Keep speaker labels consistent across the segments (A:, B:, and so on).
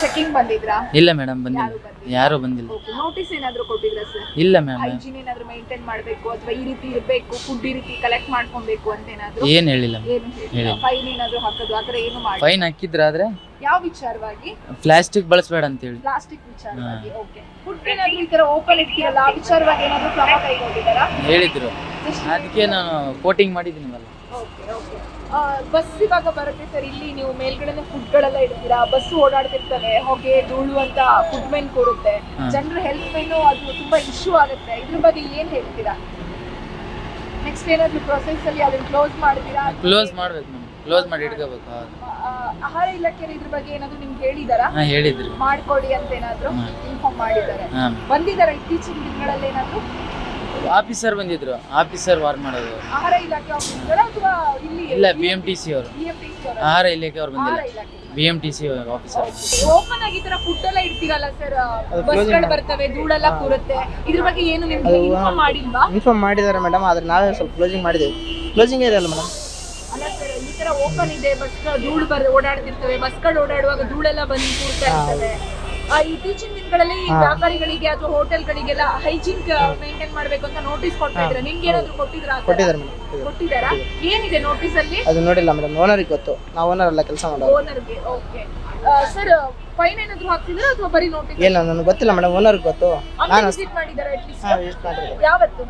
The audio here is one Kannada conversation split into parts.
A: ಚೆಕಿಂಗ್ ಬಂದಿದ್ರಾ?
B: ಇಲ್ಲ ಮೇಡಮ್ ಬಂದಿಲ್ಲ, ಯಾರು ಬಂದಿಲ್ಲ.
A: ನೋಟಿಸ್ ಏನಾದ್ರು ಕೊಟ್ಟಿದ್ರಾ ಸರ್?
B: ಇಲ್ಲ ಮ್ಯಾಮ್,
A: ಹೈಜೀನ್ ಏನಾದ್ರು ಮೇಂಟೈನ್ ಮಾಡಬೇಕು ಅಥವಾ ಈ ರೀತಿ ಇರಬೇಕು, ಫುಡ್ ಈ ರೀತಿ ಕಲೆಕ್ಟ್ ಮಾಡ್ಕೊಬೇಕು ಅಂತ ಏನಾದ್ರು?
B: ಏನ್ ಹೇಳಿಲ್ಲ.
A: ಏನು ಹೇಳಿಲ್ಲ. ಫೈನ್ ಏನಾದ್ರು ಹಾಕೋದು ಆತರ ಏನು ಮಾಡಿ?
B: ಫೈನ್ ಹಾಕಿದ್ರಾದ್ರೆ
A: ಯಾವ ವಿಚಾರವಾಗಿ?
B: ಪ್ಲಾಸ್ಟಿಕ್ ಬಳಸಬೇಡ ಅಂತ ಹೇಳಿ.
A: ಪ್ಲಾಸ್ಟಿಕ್ ವಿಚಾರವಾಗಿ. ಓಕೆ. ಫುಡ್ ಏನಾದ್ರು ಈ ತರ ಓಪನ್ ಇಟ್ಟಿರಲ್ಲ, ಆ ವಿಚಾರವಾಗಿ ಏನಾದ್ರು ಕ್ರಮ ಕೈಗೊಂಡಿದ್ದಾರಾ?
B: ಹೇಳಿದ್ರು, ಅದಕ್ಕೆ ನಾನು ಕೋಟಿಂಗ್ ಮಾಡಿದ್ದೀನಲ್ಲ.
A: Okay okay. ಬಸ್ ಇವಾಗ ಬರುತ್ತೆ ಸರ್, ಇಲ್ಲಿ ನೀವು ಮೇಲ್ಗಡೆ ಫುಡ್ಗಳೆಲ್ಲ ಇಡ್ತೀರಾ, ಬಸ್ ಓಡಾಡ್ತಿರ್ತವೆ, ಹೊಗೆ ಧೂಳು ಅಂತ ಫುಡ್ ಮೇನ್ ಕೊಡುತ್ತೆ, ಜನರ ಹೆಲ್ತ್ ಮೇನು ಅದು ತುಂಬಾ ಇಶ್ಯೂ ಆಗುತ್ತೆ, ಇದ್ರ ಬಗ್ಗೆ ಏನ್ ಹೇಳ್ತೀರಾ? ನೆಕ್ಸ್ಟ್ ಏನಾದ್ರು ಪ್ರೊಸೆಸ್ ಅಲ್ಲಿ ಅದನ್ನ ಕ್ಲೋಸ್ ಮಾಡ್ತೀರಾ?
B: ಕ್ಲೋಸ್ ಮಾಡ್ಬೇಕು ಮ್ಯಾಮ್, ಕ್ಲೋಸ್ ಮಾಡಿ ಇಟ್ಕೋಬೇಕು.
A: ಆಹಾರ ಇಲಾಖೆ ಇದ್ರ ಬಗ್ಗೆ ಏನಾದ್ರು ನಿಮ್ಗೆ ಹೇಳಿದಾರಾ?
B: ಹೇಳಿದ್ರು,
A: ಮಾಡ್ಕೊಡಿ ಅಂತ ಏನಾದ್ರು ಇನ್ಫಾರ್ಮ್ ಮಾಡಿದ್ದಾರೆ? ಬಂದಿದ್ದಾರೆ ಇತ್ತೀಚಿನ ದಿನಗಳಲ್ಲಿ ಏನಾದ್ರು?
B: ಆಫೀಸರ್ ಬಂದಿದ್ರು, ಆಫೀಸರ್ ವಾರ್ ಮಾಡೋದು.
A: ಆಹಾರ ಇಲಾಖೆ ಆಫೀಸರ್ ಅಥವಾ ಇಲ್ಲಿ?
B: ಇಲ್ಲ, BMTC ಅವರು. ಆಹಾರ ಇಲಾಖೆ ಅವ್ರು ಬಂದಿಲ್ಲ, BMTC ಆಫೀಸರ್.
A: ಓಪನ್ ಆಗಿ ಈ ತರ ಫುಡ್ ಎಲ್ಲ ಇಡ್ತೀರಲ್ಲ ಸರ್, ಬಸ್ಗಳು ಬರ್ತವೆ, ಧೂಳೆಲ್ಲ ಕೂರುತ್ತೆ, ಇದ್ರ ಬಗ್ಗೆ ಏನು ನಿಮ್ಗೆ ಇನ್ಫಾರ್ಮ್ ಮಾಡಿಲ್ವಾ?
C: ಇನ್ಫಾರ್ಮ್ ಮಾಡಿದ್ದಾರೆ ಮೇಡಮ್, ಆದ್ರೆ ನಾವೇ ಸ್ವಲ್ಪ ಕ್ಲೋಸಿಂಗ್ ಮಾಡಿದ್ದೇವೆ. ಕ್ಲೋಸಿಂಗ್ ಇದೆ ಅಲ್ಲ ಮೇಡಮ್?
A: ಅಲ್ಲ ಸರ್, ಈ ತರ ಓಪನ್ ಇದೆ, ಬಸ್ ಧೂಳು ಓಡಾಡ್ತಿರ್ತವೆ, ಬಸ್ಗಳು ಓಡಾಡುವಾಗ ಧೂಳೆಲ್ಲ ಬಂದು ಕೂರ್ತಾ ಇರ್ತವೆ. ಇತ್ತೀಚಿನ ದಿನಗಳಲ್ಲಿ ವ್ಯಾಪಾರಿಗಳಿಗೆ ಅಥವಾ ಹೋಟೆಲ್ಗಳಿಗೆಲ್ಲ ಹೈಜೀನ್ ಮೇಂಟೈನ್ ಮಾಡ್ಬೇಕು ಅಂತ ನೋಟಿಸ್ ಕೊಡ್ತಾ ಇದ್ರೆ, ನಿಮ್ಗೆ ಏನಾದ್ರು ಕೊಟ್ಟಿದ್ರಾ? ಕೊಟ್ಟಿದ್ದಾರಾ? ಏನಿದೆ ನೋಟಿಸ್ ಅಲ್ಲಿ?
C: ಅದು ನೋಡಿಲ್ಲ ಮೇಡಮ್, ಓನರಿಗೆ ಗೊತ್ತು, ನಾವು ಓನರ್ ಅಲ್ಲ, ಕೆಲಸ ಮಾಡೋದು.
A: ಓನರ್ಗೆ. ಓಕೆ ಸರ್, ಫೈನ್ ಏನಾದ್ರು ಹಾಕ್ತಿದ್ರಾ ಅಥವಾ ಬರೀ ನೋಟಿಸ್?
C: ಏನು ನನಗೆ ಗೊತ್ತಿಲ್ಲ ಮೇಡಮ್, ಓನರ್ಗೆ ಗೊತ್ತು. ನಾನು
A: ವಿಸಿಟ್ ಮಾಡಿದ್ದಾರೆ
C: ವಿಸಿಟ್ ಮಾಡಿದ್ದೆ.
A: ಯಾವತ್ತು?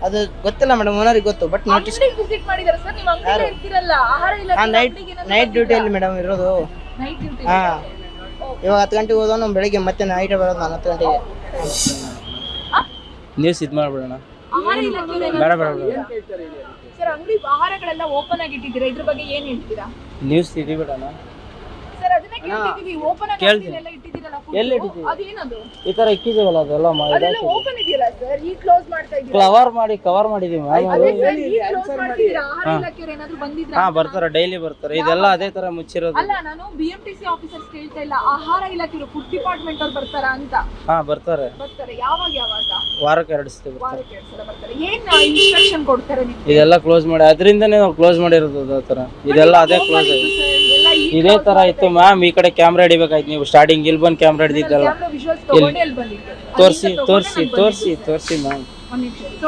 C: ಅದು ಗೊತ್ತಿಲ್ಲ ಮೇಡಮ್, ಓನರಿಗೆ ಗೊತ್ತು, ಬಟ್ ನೋಟಿಸ್
A: ವಿಸಿಟ್ ಮಾಡಿದ್ದಾರೆ ಸರ್. ನೀವು ಅಂಗಡಿಯಲ್ಲಿ ಇರ್ತಿರಲ್ಲ, ಆಹಾರ ಇಲಾಖೆ
C: ನೈಟ್ ಡ್ಯೂಟಿಯಲ್ಲಿ ಮೇಡಮ್ ಇರೋದು.
A: Night duty?
C: ಇವಾಗ 10 ಗಂಟೆಗೆ ಹೋದೋ, ನಾವು ಬೆಳಿಗ್ಗೆ ಮತ್ತೆ ನೈಟ್ ಬರೋದು. ನಾನು 10 ಗಂಟೆಗೆ
B: ನ್ಯೂಸ್ ಇದು ಮಾಡ್ಬಿಡೋಣ.
A: ಆಹಾರ ಇಲಾಖೆ
B: ಬೇಡ ಬೇಡ
A: ಸರ್, ಅಂಗಡಿ ಆಹಾರಗಳೆಲ್ಲ ಓಪನ್ ಆಗಿ ಇಟ್ಟಿದ್ದೀರಾ, ಇದ್ರ ಬಗ್ಗೆ ಏನ್ ಹೇಳ್ತೀರಾ?
B: ನ್ಯೂಸ್ ಇಟ್ಬಿಡೋಣ
A: ಸರ್, ಅದನ್ನೇ ಕೇಳ್ತಿದೀವಿ. ಓಪನ್ ಆಗಿ ಎಲ್ಲ ಇಟ್ಟಿದ್ದೀರಲ್ಲ ಫುಡ್,
C: ಎಲ್ಲಿ ಇಟ್ಟಿದ್ದೀವಿ?
A: ಅದೇನದು?
C: ಈ ತರ ಇಕ್ಕಿದೀವಲ್ಲ, ಅದೆಲ್ಲ
A: ಅದೆಲ್ಲ ಓಪನ್ ಇದೆಯಲ್ಲ ಸರ್, ಈ ಕ್ಲೋಸ್ ಮಾಡ್ತಾ ಇದ್ದೀರಾ?
C: ಕವರ್ ಮಾಡಿದೀವಿ ಮ್ಯಾಮ್.
A: ಅದೇ ಸರ್, ಈ ಕ್ಲೋಸ್ ಮಾಡ್ತಿದ್ದೀರಾ? ಆಹಾರ ಇಲಾಖೆಯವರು ಏನಾದ್ರು ಬಂದಿದ್ರಾ?
C: ಬರ್ತಾರೆ, ಡೈಲಿ ಬರ್ತಾರೆ. ಇದೆಲ್ಲ ಅದೇ ತರ ಮುಚ್ಚಿರೋದು.
A: ಅಲ್ಲ, ನಾನು BMTC ಆಫೀಸರ್ಸ್ ಕೇಳ್ತಾ ಇಲ್ಲ, ಆಹಾರ ಇಲಾಖೆಯವರು, ಫುಡ್ ಡಿಪಾರ್ಟ್ಮೆಂಟ್ ಅವ್ರು ಬರ್ತಾರಾ ಅಂತ.
C: ಬರ್ತಾರೆ.
A: ಯಾವಾಗ?
C: ವಾರಕ್ಕೆ 2 ಸಲ
A: ವಾರಕ್ಕೆ 2 ಸಲ ಬರ್ತಾರೆ. ಏನ್ ಇನ್ಸ್ಟ್ರಕ್ಷನ್ ಕೊಡ್ತಾರೆ ನಿಮ್ಗೆ?
C: ಇದೆಲ್ಲ ಕ್ಲೋಸ್ ಮಾಡಿ, ಅದರಿಂದನೇ ನಾವು ಕ್ಲೋಸ್ ಮಾಡಿರೋದು. ಅದೇ ತರ ಇದೆಲ್ಲ ಅದೇ ಕ್ಲೋಸ್ ಆಗಿದೆ. ಇದೇ ತರ ಇತ್ತು ಮ್ಯಾಮ್. ಈ ಕಡೆ ಕ್ಯಾಮ್ರಾ ಹಿಡಿಬೇಕಾಯ್ತು ನೀವು. ಸ್ಟಾರ್ಟಿಂಗ್ ಇಲ್ಲಿ ಬಂದು ಕ್ಯಾಮ್ರಾ ಹಿಡಿದಿದ್ದಲ್ಲ, ತೋರಿಸಿ ಮ್ಯಾಮ್.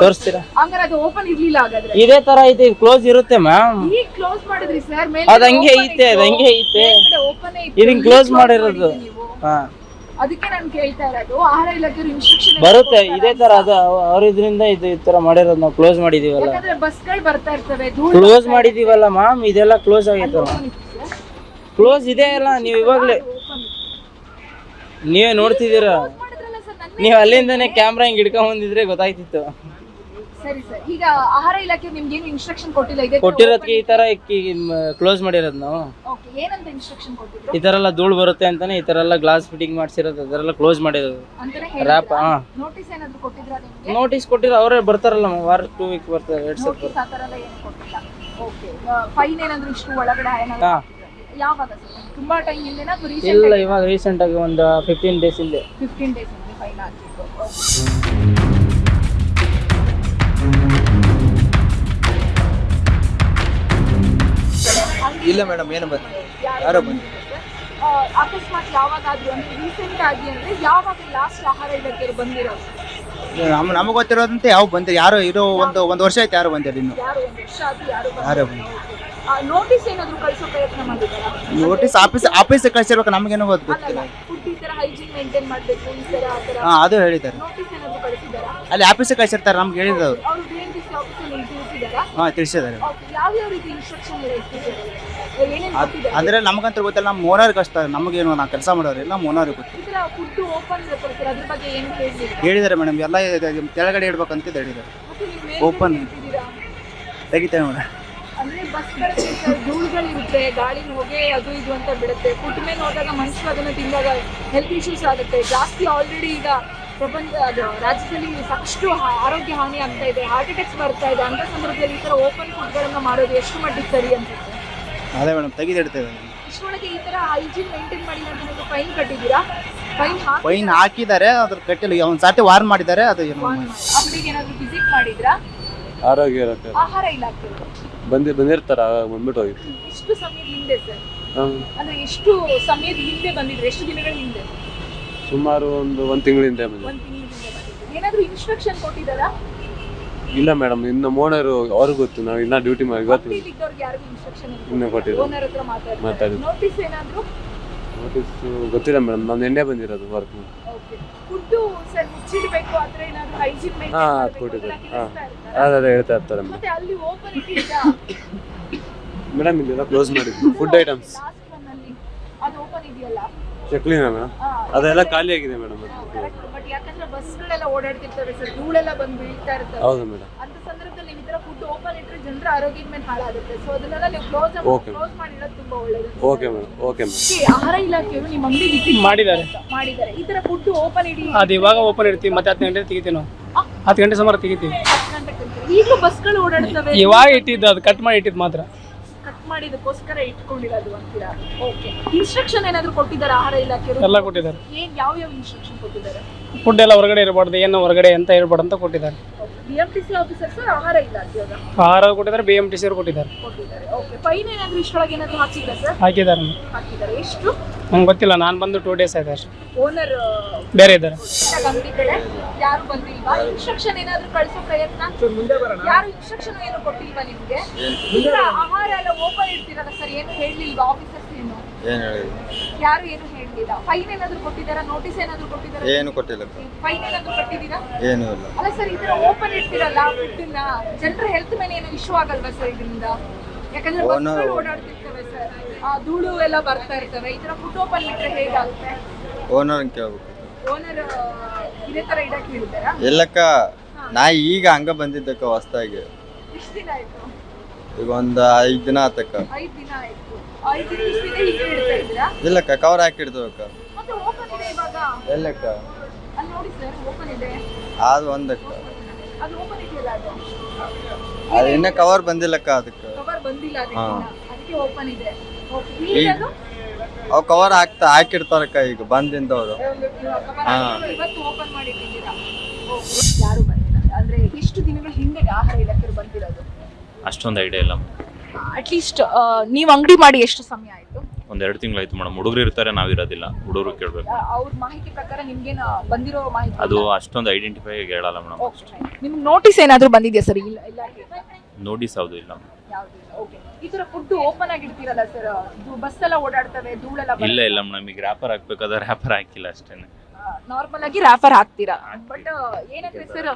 C: ತೋರಿಸ್ತೀರಾ?
A: ಇದೇ
C: ತರ ಐತೆ, ಕ್ಲೋಸ್ ಇರುತ್ತೆ ಮ್ಯಾಮ್. ಅದ ಹಂಗೆ ಐತೆ, ಇದನ್ನ ಕ್ಲೋಸ್ ಮಾಡಿರೋದು.
A: ಅದಕ್ಕೆ ನಾನು ಕೇಳ್ತಾ ಇರೋದು, ಆಹಾರ ಇಲಾಖೆ ಇನ್ಸ್ಟ್ರಕ್ಷನ್
C: ಬರುತ್ತೆ ಇದೇ ತರ. ಅದು ಅವ್ರ ಇದರಿಂದ ಈ ತರ ಮಾಡಿರೋದು. ನಾವು ಕ್ಲೋಸ್ ಮಾಡಿದೀವಲ್ಲ,
A: ಬಸ್ಗಳು ಬರ್ತಾ ಇರ್ತವೆ,
C: ಕ್ಲೋಸ್ ಮಾಡಿದೀವಲ್ಲ ಮ್ಯಾಮ್. ಇದೆಲ್ಲ ಕ್ಲೋಸ್ ಆಗೈತೆ. ಕ್ಲೋಸ್ ಇದೆ ಅಲ್ಲ, ನೀವು ಇವಾಗ್ಲೇ ನೀವೇ ನೋಡ್ತಿದ್ದೀರಾ. ನೀವು ಅಲ್ಲಿಂದಾನೆ ಕ್ಯಾಮ್ರಾ ಹಿಂಗ್ ಹಿಡ್ಕೊಂಡ್ ಬಂದಿದ್ರೆ ಗೊತ್ತಾಯ್ತಿತ್ತು.
A: ಸರಿ ಸರ್, ಈಗ ಆಹಾರ ಇಲಾಖೆ ನಿಮ್ಗೆ ಏನು ಇನ್ಸ್ಟ್ರಕ್ಷನ್ ಕೊಟ್ಟಿಲ್ಲ?
C: ಕೊಟ್ಟಿರೋದಕ್ಕೆ ಈ ತರ ಕ್ಲೋಸ್ ಮಾಡಿರೋದು ನಾವು.
A: ಓಕೆ, ಏನಂತ ಇನ್ಸ್ಟ್ರಕ್ಷನ್ ಕೊಟ್ಟಿದ್ರು?
C: ಈ ತರ ಎಲ್ಲ ಧೂಳು ಬರುತ್ತೆ ಅಂತಾನೆ ಈ ತರ ಎಲ್ಲ ಗ್ಲಾಸ್ ಫಿಟ್ಟಿಂಗ್ ಮಾಡಿಸಿರೋದು, ಅದೆಲ್ಲ ಕ್ಲೋಸ್ ಮಾಡಿರೋದು. ರ್ಯಾಪ್.
A: ನೋಟಿಸ್ ಏನಾದ್ರು ಕೊಟ್ಟಿದ್ರಾ ನಿಮ್ಗೆ?
C: ನೋಟಿಸ್ ಕೊಟ್ಟಿರೋ ಅವರೇ ಬರ್ತಾರಲ್ಲ, ವಾರ 2 ವೀಕ್ ಬರ್ತಾರೆ, 2 ಸಲ
A: ನೋಟಿಸ್ ಆ ತರ ಎಲ್ಲ ಏನು ಕೊಟ್ಟಿಲ್ಲ. ಓಕೆ, ಫೈನ್ ಏನಾದ್ರು ಇಷ್ಟು ಒಳಗಡೆ ಏನಾದ್ರು ಯಾವಾಗ ಸರ್? ತುಂಬಾ ಟೈಮ್ ಹಿಂದೆನಾ ಅಥವಾ ರೀಸೆಂಟ್?
C: ಇಲ್ಲ, ಇವಾಗ ರೀಸೆಂಟ್ ಆಗಿ ಒಂದು 15 ಡೇಸ್ ಹಿಂದೆ.
A: 15 ಡೇಸ್ ಹಿಂದೆ ಫೈನ್ ಆಗಿತ್ತು.
D: ಇಲ್ಲ ಮೇಡಮ್, ಏನು ಬಂದು ಯಾರೋ ಬಂದು
A: ಅಕಸ್ಮಾತ್ ಯಾವಾಗಾದ್ರೂ ಅಂದ್ರೆ ರೀಸೆಂಟ್ ಆಗಿ ಅಂದ್ರೆ ಯಾವಾಗ ಲಾಸ್ಟ್ ಆಹಾರ ಇಲಾಖೆಯವರು ಬಂದಿರೋದು?
D: ನಮಗೆ ಗೊತ್ತಿರೋದಂತೆ ಯಾವ ಬಂದಿರಿ, ಯಾರು ಇರೋ ಒಂದು ವರ್ಷ ಆಯ್ತು, ಯಾರು ಬಂದಿರಿ ಇನ್ನು.
A: ಯಾರು ಒಂದು ವರ್ಷ ಆದ್ರೂ
D: ಯಾರು ಬಂದಿರಿ?
A: ನೋಟಿಸ್ ಏನಾದ್ರು ಕಳಿಸೋ ಪ್ರಯತ್ನ ಮಾಡಿದಾರಾ?
D: ನೋಟಿಸ್ ಆಫೀಸ್ ಕಳಿಸಿರ್ಬೇಕು, ನಮಗೇನೋ ಗೊತ್ತಿಲ್ಲ.
A: ಫುಡ್ ಈ ತರ ಹೈಜೀನ್ ಮೇಂಟೈನ್ ಮಾಡಬೇಕು, ಈ ತರ ಆ ತರ
D: ಅದು ಹೇಳಿದ್ದಾರೆ.
A: ನೋಟಿಸ್ ಏನಾದ್ರು ಕಳಿಸಿದಾರಾ?
D: ಅಲ್ಲಿ ಆಫೀಸ್ ಕಳಿಸಿರ್ತಾರೆ, ನಮ್ಗೆ ಹೇಳಿದ್ರು.
A: ಅವರು BMTC ಆಫೀಸಲ್ಲಿ ತಿಳಿಸಿದಾರಾ?
D: ತಿಳಿಸಿದ್ದಾರೆ.
A: ಯಾವ ರೀತಿ ಇನ್ಸ್ಟ್ರಕ್ಷನ್ ಇಟ್ಟಿದ್ದಾರೆ? ಏನೇನು ಕೊಟ್ಟಿದ್ದಾರೆ?
D: ಅಂದ್ರೆ ನಮಗಂತೂ ಗೊತ್ತಿಲ್ಲ, ನಮ್ಮ ಓನರ್ಗೆ ಅಷ್ಟೇ, ನಮಗೇನು ನಾವು ಕೆಲಸ ಮಾಡೋರಿಲ್ಲ, ನಮ್ಮ ಓನರ್ಗೆ ಗೊತ್ತು.
A: ಈ ತರ ಫುಡ್ ಓಪನ್ ಇರುತ್ತೆ, ಅದ್ರ ಬಗ್ಗೆ ಏನು
D: ಹೇಳಿದ್ದಾರೆ ಮೇಡಮ್, ಎಲ್ಲ ಕೆಳಗಡೆ ಇಡ್ಬೇಕಂತ ಹೇಳಿದ್ದಾರೆ. ಓಪನ್ ತೆಗಿತೇವೆ ಮೇಡಮ್.
A: ಅಂದ್ರೆ ಬಸ್ಗಳಲ್ಲಿ ಧೂಳುಗಳಿರುತ್ತೆ, ಗಾಳಿ ಹೊಗೆ ಅದು ಇದು ಅಂತ ಬಿಡುತ್ತೆ. ಫುಡ್ ಮೇಲೆ ಹೋದಾಗ ಮನುಷ್ಯರು ಅದನ್ನು ತಿಂದಾಗ ಹೆಲ್ತ್ ಇಶ್ಯೂಸ್ ಆಗುತ್ತೆ ಜಾಸ್ತಿ. ಆಲ್ರೆಡಿ ಈಗ ರಾಜ್ಯದಲ್ಲಿ ಸಾಕಷ್ಟು ಆರೋಗ್ಯ ಹಾನಿ ಆಗ್ತಾ ಇದೆ, ಹಾರ್ಟ್ ಅಟ್ಯಾಕ್ಸ್ ಬರ್ತಾ ಇದೆ. ಅಂತ ಸಂದರ್ಭದಲ್ಲಿ ಈ ತರ ಓಪನ್ ಫುಡ್ಗಳನ್ನ ಮಾಡೋದು ಎಷ್ಟು ಮಟ್ಟಿಗೆ ಸರಿ ಅನ್ಸುತ್ತೆ?
D: ಅದೇ ಮೇಡಮ್, ತೆಗೆದಿಡ್ತೇವೆ.
A: ಇಷ್ಟೊಳಗೆ ಈ ತರ ಹೈಜೀನ್ ಮೇಂಟೈನ್ ಮಾಡಿಲ್ಲ ಅಂತ ಫೈನ್ ಕಟ್ಟಿದ್ದೀರಾ?
D: ಫೈನ್ ಹಾಕಿದ್ದಾರೆ, ಅದ್ರ ಕಟ್ಟಿಲ್ಲ. ಒಂದು ಸಾತಿ ವಾರ್ನ್ ಮಾಡಿದ್ದಾರೆ. ಅದು
A: ಅಂಗಡಿಗೆ ಏನಾದ್ರು ವಿಸಿಟ್ ಮಾಡಿದ್ರಾ?
E: ಆರೋಗ್ಯ ಇಲಾಖೆ
A: ಆಹಾರ ಇಲಾಖೆ
E: ಬಂದಿರ್ತಾರ, ಬಂದ್ಬಿಟ್ಟು ಹೋಗಿತ್ತು.
A: ಎಷ್ಟು ಸಮಯದ ಹಿಂದೆ ಸರ್? ಅಂದ್ರೆ ಎಷ್ಟು ಸಮಯದ ಹಿಂದೆ ಬಂದಿದ್ರು, ಎಷ್ಟು ದಿನಗಳ ಹಿಂದೆ?
E: ಸುಮಾರು ಒಂದು ತಿಂಗಳಿಂದ ಬಂದಿದೆ.
A: ಒಂದ್ ತಿಂಗಳ ಹಿಂದೆ ಬಂದಿದ್ರು. ಏನಾದ್ರು ಇನ್ಸ್ಟ್ರಕ್ಷನ್ ಕೊಟ್ಟಿದ್ದಾರಾ?
E: ಇಲ್ಲ ಮೇಡಮ್, ಇನ್ನು ಓನರ್ ಅವ್ರಿಗೆ ಗೊತ್ತು, ನಾವು ಇನ್ನ ಡ್ಯೂಟಿ ಮಾಡಿ ಗೊತ್ತಿಲ್ಲ.
A: ಇದ್ದವ್ರಿಗೆ ಯಾರಿಗೂ ಇನ್ಸ್ಟ್ರಕ್ಷನ್
E: ಇನ್ನೂ ಕೊಟ್ಟಿಲ್ಲ.
A: ಓನರ್ ಹತ್ರ ಮಾತಾಡಿ
E: ಮಾತಾಡಿ
A: ನೋಟಿಸ್ ಏನಾದ್ರು?
E: ನೋಟಿಸ್ ಗೊತ್ತಿಲ್ಲ ಮೇಡಮ್, ನಾನು ಎಣ್ಣೆ ಬಂದಿರೋದು ವರ್ಕ್.
A: ಓಕೆ. ಫುಡ್ಡು ಸರ್ ಮುಚ್ಚಿಡ್ಬೇಕು ಆದ್ರೆ ಏನಾದ್ರು ಹೈಜೀನ್
E: ಹಾ, ಅದು ಕೊಟ್ಟಿದ್ದಾರೆ. ಅದೇ ಹೇಳ್ತಾ ಇರ್ತಾರೆ
A: ಮತ್ತೆ ಅಲ್ಲಿ ಓಪನ್ ಇಟ್ಟಿದ್ದ
E: ಮೇಡಮ್. ಇಲ್ಲೆಲ್ಲ ಕ್ಲೋಸ್ ಮಾಡಿದ್ವಿ. ಫುಡ್ ಐಟಮ್ಸ್
A: ಲಾಸ್ಟ್ ಒನ್ ಅಲ್ಲಿ ಅದು ಓಪನ್ ಇದೆಯಲ್ಲ,
E: ಚಕ್ಲಿನ ಮೇಡಮ್, ಅದೆಲ್ಲ ಖಾಲಿ ಆಗಿದೆ ಮೇಡಮ್.
A: ಬಟ್ ಯಾಕಂದ್ರೆ ಬಸ್ಗಳೆಲ್ಲ ಓಡಾಡ್ತಿರ್ತವೆ ಸರ್, ಧೂಳೆಲ್ಲ ಬಂದು ಬೀಳ್ತಾ ಇರ್ತವೆ.
E: ಹೌದು ಮೇಡಮ್.
A: ಅಂತ ಸಂದರ್ಭದಲ್ಲಿ ನೀವು ಈ ತರ ಫುಡ್ ಓಪನ್ ಇಟ್ಟರೆ ಜನರ ಆರೋಗ್ಯದ ಮೇಲೆ ಹಾಳಾಗುತ್ತೆ. ಸೊ ಅದನ್ನೆಲ್ಲ ನೀವು ಕ್ಲೋಸ್ ಮಾಡಿರೋದು ತುಂಬಾ ಒಳ್ಳೇದು.
E: Okay madam, okay madam.
A: ಆಹಾರ ಇಲಾಖೆಯವರು ನಿಮ್ಮ ಅಂಗಡಿ ವಿಸಿಟ್
F: ಮಾಡಿದ್ದಾರೆ.
A: ಈ ತರ ಫುಡ್ ಓಪನ್ ಇಡಿ
F: ಅದು ಇವಾಗ ಓಪನ್ ಇರ್ತೀವಿ, ಮತ್ತೆ 10 ಗಂಟೆ ತೆಗಿತೀವಿ ನಾವು. 10 ಗಂಟೆ ಸುಮಾರು ತೆಗಿತೀವಿ.
A: ಈಗಲೂ ಬಸ್ಗಳು ಓಡಾಡ್ತವೆ.
F: ಇವಾಗ ಇಟ್ಟಿದ್ದು, ಅದು ಕಟ್ ಮಾಡಿ ಇಟ್ಟಿದ್ದು ಮಾತ್ರ.
A: ಕಟ್ ಮಾಡಿದಕ್ಕೋಸ್ಕರ ಇಟ್ಕೊಂಡಿರೋದು ಅಂತೀರಾ? ಓಕೆ. ಇನ್ಸ್ಟ್ರಕ್ಷನ್ ಏನಾದ್ರು ಕೊಟ್ಟಿದ್ದಾರೆ ಆಹಾರ ಇಲಾಖೆಯವರು?
F: ಎಲ್ಲ ಕೊಟ್ಟಿದ್ದಾರೆ.
A: ಯಾವ ಇನ್ಸ್ಟ್ರಕ್ಷನ್ ಕೊಟ್ಟಿದ್ದಾರೆ?
F: ಫುಡ್ ಎಲ್ಲ ಹೊರಗಡೆ ಇರಬಾರ್ದು, ಏನು ಹೊರಗಡೆ ಅಂತ ಇರಬಾರ್ದು ಅಂತ ಕೊಟ್ಟಿದ್ದಾರೆ.
A: BMTC ಆಫೀಸರ್ಸ್ ಆಹಾರ ಇಲಾಖೆಯವರು
F: ಆಹಾರ ಕೊಟ್ಟಿದ್ದಾರೆ, BMTC ಅವರು ಕೊಟ್ಟಿದ್ದಾರೆ.
A: ಓಕೆ. ಫೈನ್ ಏನಾದ್ರು ಇಷ್ಟೊಳಗೆ ಏನಾದ್ರು ಹಾಕಿಲ್ಲ ಸರ್?
F: ಹಾಕಿದ್ದಾರೆ.
A: ಎಷ್ಟು?
F: ನಂಗೆ ಗೊತ್ತಿಲ್ಲ, ನಾನು ಬಂದು 2 days ಆಯ್ತು ಅಷ್ಟೇ.
A: ಓನರ್
F: ಬೇರೆ ಇದ್ದಾರೆ.
A: ಅಂಗಡಿ ಕಡೆ ಯಾರು ಬಂದಿಲ್ವಾ? ಇನ್ಸ್ಟ್ರಕ್ಷನ್ ಏನಾದ್ರು ಕಳಿಸೋ ಪ್ರಯತ್ನ? ಯಾರು ಇನ್ಸ್ಟ್ರಕ್ಷನ್ ಏನು ಕೊಟ್ಟಿಲ್ವಾ ನಿಮ್ಗೆ? ಈಗ ಆಹಾರ ಎಲ್ಲ ಓಪನ್ ಇಡ್ತೀರಲ್ಲ ಸರ್, ಏನು ಹೇಳಲಿಲ್ವಾ ಆಫೀಸರ್ಸ್? ಯಾರು ಏನು ಹೇಳಲಿಲ್ಲ. ಫೈನ್ ಏನಾದ್ರು ಕೊಟ್ಟಿದ್ದಾರಾ? ನೋಟಿಸ್ ಏನಾದ್ರು ಕೊಟ್ಟಿದ್ದಾರಾ?
G: ಏನು ಕೊಟ್ಟಿಲ್ಲ.
A: ಫೈನ್ ಏನಾದ್ರು ಕಟ್ಟಿದ್ದೀರಾ?
G: ಏನು ಇಲ್ಲ.
A: ಅಲ್ಲ ಸರ್, ಈ ತರ ಓಪನ್ ಇಡ್ತಿರಲ್ಲ ಫುಡ್ನ, ಜನರ ಹೆಲ್ತ್ ಮೇಲೆ ಏನು ಇಶ್ಯೂ ಆಗಲ್ವಾ ಸರ್ ಇದರಿಂದ? ಯಾಕಂದ್ರೆ ಬಸ್ಗಳು ಓಡಾಡ್ತಿರ್ತವೆ ಸರ್, ಧೂಳು ಎಲ್ಲ ಬರ್ತಾ ಇರ್ತವೆ. ಈ ತರ ಫುಡ್ ಓಪನ್ ಇಟ್ರೆ ಹೇಗಾಗುತ್ತೆ?
G: ಓನರ್ ಕೇಳ್ಬೇಕು.
A: ಓನರ್ ಇದೇ ತರ ಇಡಕ್ಕೆ ಹೇಳಿದ್ದಾರಾ?
G: ಎಲ್ಲಕ್ಕ ನಾ ಈಗ ಹಂಗ ಬಂದಿದ್ದಕ್ಕ ಹೊಸ್ದಾಗಿ.
A: ಎಷ್ಟು ದಿನ ಆಯ್ತು?
G: ಈಗ ಒಂದು 5 ದಿನ ಆತಕ್ಕ.
A: 5 ದಿನ ಆಯ್ತು. 5 ದಿನದಿಂದ ಹೀಗೆ ಇಡ್ತಾ ಇದ್ದೀರಾ?
G: ಇಲ್ಲಕ್ಕ ಕವರ್ ಹಾಕಿಡ್ತವಕ್ಕ.
A: ಮತ್ತೆ ಓಪನ್ ಇದೆ ಇವಾಗ.
G: ಎಲ್ಲಕ್ಕ
A: ಅಲ್ಲಿ ನೋಡಿ ಸರ್, ಓಪನ್ ಇದೆ.
G: ಅದು ಒಂದಕ್ಕ.
A: ಅದು ಓಪನ್ ಇದೆಯಲ್ಲ ಅದು.
G: ಅದು ಇನ್ನ ಕವರ್ ಬಂದಿಲ್ಲಕ್ಕ, ಅದಕ್ಕೆ
A: ಕವರ್ ಬಂದಿಲ್ಲ ಅದಕ್ಕೆ. ಅದಕ್ಕೆ ಓಪನ್ ಇದೆ. ಓಕೆ.
G: ಈಗ ಅವು ಕವರ್ ಹಾಕಿಡ್ತಾರಕ್ಕ ಈಗ ಬಂದಿಂದವ್ರು.
A: ಇವತ್ತು ಓಪನ್ ಮಾಡಿಟ್ಟಿದ್ದೀರಾ? ಯಾರು ಬಂದಿಲ್ಲ ಅಂದ್ರೆ ಎಷ್ಟು ದಿನಗಳ ಹಿಂದೆ ಆಹಾರ ಇಲಾಖೆಯವರು ಬಂದಿರೋದು?
H: ಅಷ್ಟೊಂದು ಐಡಿಯಾ ಇಲ್ಲ.
A: ಅಟ್ಲೀಸ್ಟ್ ನೀವು ಅಂಗಡಿ ಮಾಡಿ ಎಷ್ಟು ಸಮಯ ಆಯ್ತು?
H: 1-2 ತಿಂಗಳಾಯ್ತು ಮೇಡಮ್. ಹುಡುಗರು ಇರ್ತಾರೆ, ನಾವಿರೋದಿಲ್ಲ. ಹುಡುಗರು ಕೇಳಬೇಕು.
A: ಅವ್ರ ಮಾಹಿತಿ ಪ್ರಕಾರ ನಿಮ್ಗೇನು ಬಂದಿರೋ ಮಾಹಿತಿ?
H: ಅದು ಅಷ್ಟೊಂದು ಐಡೆಂಟಿಫೈ ಹೇಳಲ್ಲ ಮೇಡಮ್.
A: ನಿಮ್ಗೆ ನೋಟಿಸ್ ಏನಾದರೂ ಬಂದಿದೆಯಾ ಸರ್ ಇಲಾಖೆ?
H: ನೋಟಿಸ್ ಯಾವುದು ಇಲ್ಲ.
A: ಓಕೆ. ಈ ತರ ಫುಡ್ ಓಪನ್ ಆಗಿ ಇಡ್ತೀರಲ್ಲ ಸರ್, ಬಸ್ ಎಲ್ಲ ಓಡಾಡ್ತವೆ, ಧೂಳೆಲ್ಲ
H: ಇಲ್ಲ ಇಲ್ಲ ಮೇಡಮ್, ಈಗ ರ್ಯಾಪರ್ ಹಾಕ್ಬೇಕಾದ್ರೆ ರ್ಯಾಪರ್ ಹಾಕಿಲ್ಲ ಅಷ್ಟೇನೆ.
A: ನಾರ್ಮಲ್ ಆಗಿ ರ್ಯಾಪರ್ ಹಾಕ್ತೀರಾ. ಬಟ್ ಏನಂದ್ರೆ ಸರ್,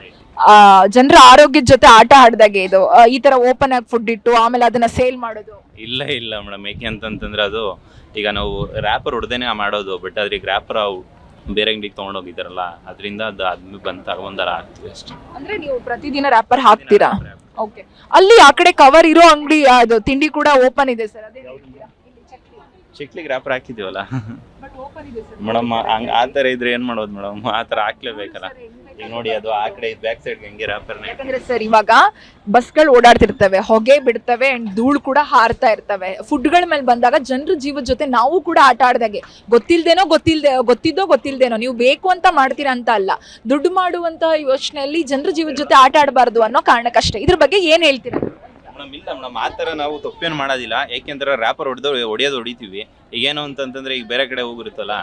A: ಜನರ ಆರೋಗ್ಯದ ಜೊತೆ ಆಟ ಆಡ್ದಾಗೆ ಇದು ಈ ತರ ಓಪನ್ ಆಗಿ ಫುಡ್ ಇಟ್ಟು ಆಮೇಲೆ ಅದನ್ನ ಸೇಲ್ ಮಾಡೋದು.
H: ಇಲ್ಲ ಇಲ್ಲ ಮೇಡಮ್, ಏಕೆ ಅಂತಂತಂದ್ರೆ ಅದು ಈಗ ನಾವು ರ್ಯಾಪರ್ ಹೊಡೆದೇನೆ ಮಾಡೋದು. ಬಟ್ ಆದ್ರೆ ಈಗ ರ್ಯಾಪರ್ ಬೇರೆ ಅಂಗಡಿಗೆ ತೊಗೊಂಡೋಗಿದ್ದಾರಲ್ಲ, ಅದರಿಂದ ಅದು ಆದ್ಮೇಲೆ ಬಂದು ತಗೊಂಡಾರ ಹಾಕ್ತೀವಿ ಅಷ್ಟೇ.
A: ಅಂದ್ರೆ ನೀವು ಪ್ರತಿದಿನ ರ್ಯಾಪರ್ ಹಾಕ್ತೀರಾ? ಓಕೆ. ಅಲ್ಲಿ ಆ ಕಡೆ ಕವರ್ ಇರೋ ಅಂಗಡಿ ಅದು ತಿಂಡಿ ಕೂಡ ಓಪನ್ ಇದೆ ಸರ್, ಅದೇ
H: ಚಿಕ್ಲಿಗೆ ರ್ಯಾಪರ್ ಹಾಕಿದೀವಲ್ಲ
A: ಬಟ್ ಓಪನ್ ಇದೆ ಸರ್
H: ಮೇಡಮ್. ಹಂಗ ಆ ಥರ ಇದ್ರೆ ಏನ್ ಮಾಡೋದು ಮೇಡಮ್? ಆ ಥರ ಹಾಕ್ಲೇಬೇಕಲ್ಲ. ಈಗ ನೋಡಿ, ಅದು ಆ ಕಡೆ ಬ್ಯಾಕ್ ಸೈಡ್ ಹೆಂಗೆ ರ್ಯಾಪರ್ನ.
A: ಯಾಕಂದ್ರೆ ಸರ್ ಇವಾಗ ಬಸ್ಗಳು ಓಡಾಡ್ತಿರ್ತವೆ, ಹೊಗೆ ಬಿಡ್ತವೆ ಅಂಡ್ ಧೂಳು ಕೂಡ ಹಾರ್ತಾ ಇರ್ತವೆ. ಫುಡ್ಗಳ ಮೇಲೆ ಬಂದಾಗ ಜನರ ಜೀವದ ಜೊತೆ ನಾವು ಕೂಡ ಆಟ ಆಡ್ದಾಗೆ, ಗೊತ್ತಿದ್ದೋ ಗೊತ್ತಿಲ್ದೇನೋ ನೀವು ಬೇಕು ಅಂತ ಮಾಡ್ತೀರಾ ಅಂತ ಅಲ್ಲ, ದುಡ್ಡು ಮಾಡುವಂತ ಯೋಚನೆಯಲ್ಲಿ ಜನರ ಜೀವದ ಜೊತೆ ಆಟ ಆಡಬಾರ್ದು ಅನ್ನೋ ಕಾರಣಕ್ಕಷ್ಟೇ. ಇದ್ರ ಬಗ್ಗೆ ಏನ್ ಹೇಳ್ತೀರಾ?
H: ಮೇಡಮ್ ಇಲ್ಲ ಮೇಡಮ್, ಆ ಥರ ನಾವು ತಪ್ಪೇನು ಮಾಡೋದಿಲ್ಲ. ಯಾಕೆಂದ್ರೆ ರ್ಯಾಪರ್ ಹೊಡಿತೀವಿ. ಈಗೇನು ಅಂತಂತಂದ್ರೆ ಈಗ ಬೇರೆ ಕಡೆ ಹೋಗಿರುತ್ತಲ್ಲ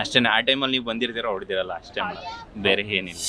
H: ಅಷ್ಟೇ. ಆ ಟೈಮಲ್ಲಿ ನೀವು ಬಂದಿರ್ತೀರ, ಹೊಡೆದಿರಲ್ಲ ಅಷ್ಟೇ ಮೇಡಮ್, ಬೇರೆ ಏನಿಲ್ಲ.